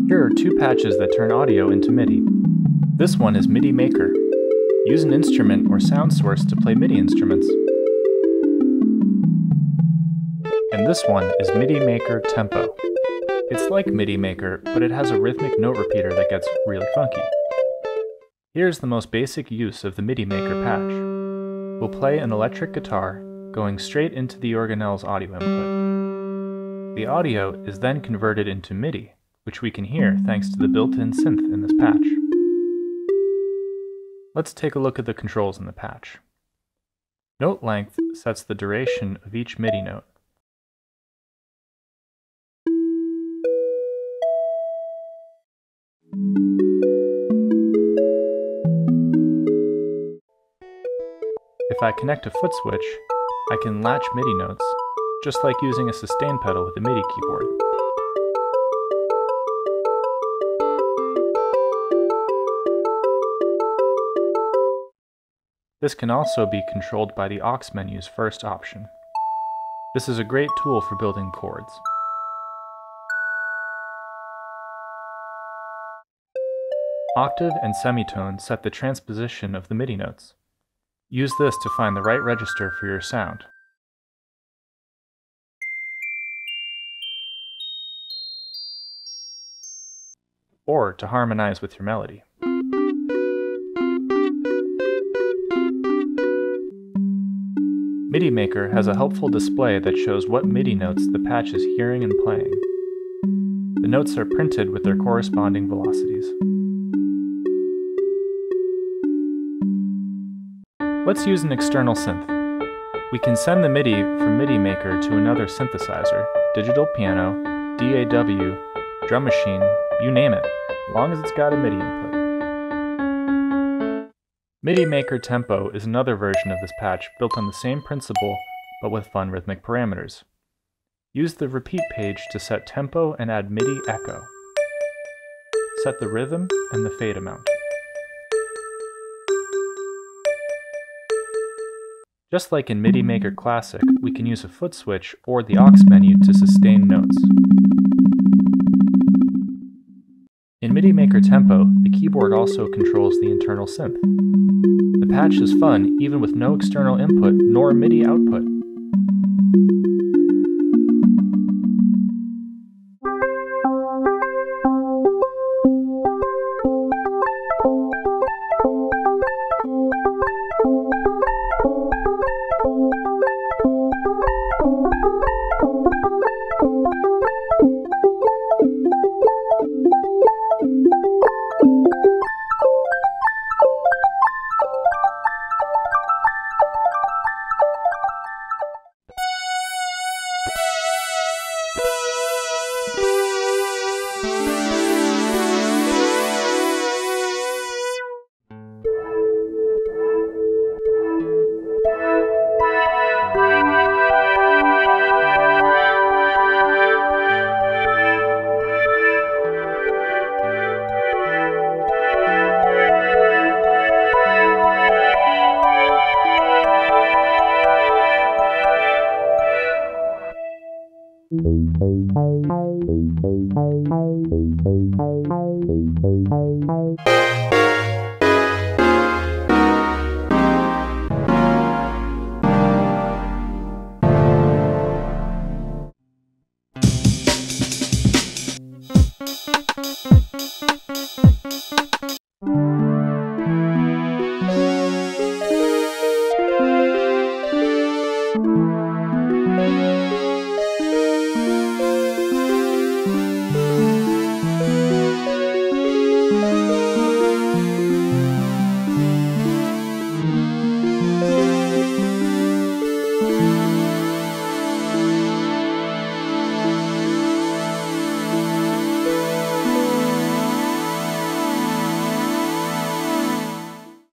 Here are two patches that turn audio into MIDI. This one is MIDI Maker. Use an instrument or sound source to play MIDI instruments. And this one is MIDI Maker Tempo. It's like MIDI Maker, but it has a rhythmic note repeater that gets really funky. Here's the most basic use of the MIDI Maker patch. We'll play an electric guitar going straight into the organelle's audio input. The audio is then converted into MIDI, which we can hear thanks to the built-in synth in this patch. Let's take a look at the controls in the patch. Note length sets the duration of each MIDI note. If I connect a foot switch, I can latch MIDI notes, just like using a sustain pedal with a MIDI keyboard. This can also be controlled by the aux menu's first option. This is a great tool for building chords. Octave and semitone set the transposition of the MIDI notes. Use this to find the right register for your sound. Or to harmonize with your melody. MIDI Maker has a helpful display that shows what MIDI notes the patch is hearing and playing. The notes are printed with their corresponding velocities. Let's use an external synth. We can send the MIDI from MIDI Maker to another synthesizer, digital piano, DAW, drum machine, you name it, as long as it's got a MIDI input. MIDI Maker Tempo is another version of this patch built on the same principle, but with fun rhythmic parameters. Use the repeat page to set tempo and add MIDI echo. Set the rhythm and the fade amount. Just like in MIDI Maker Classic, we can use a foot switch or the aux menu to sustain notes. In MIDI Maker Tempo, the keyboard also controls the internal synth. The patch is fun even with no external input nor MIDI output.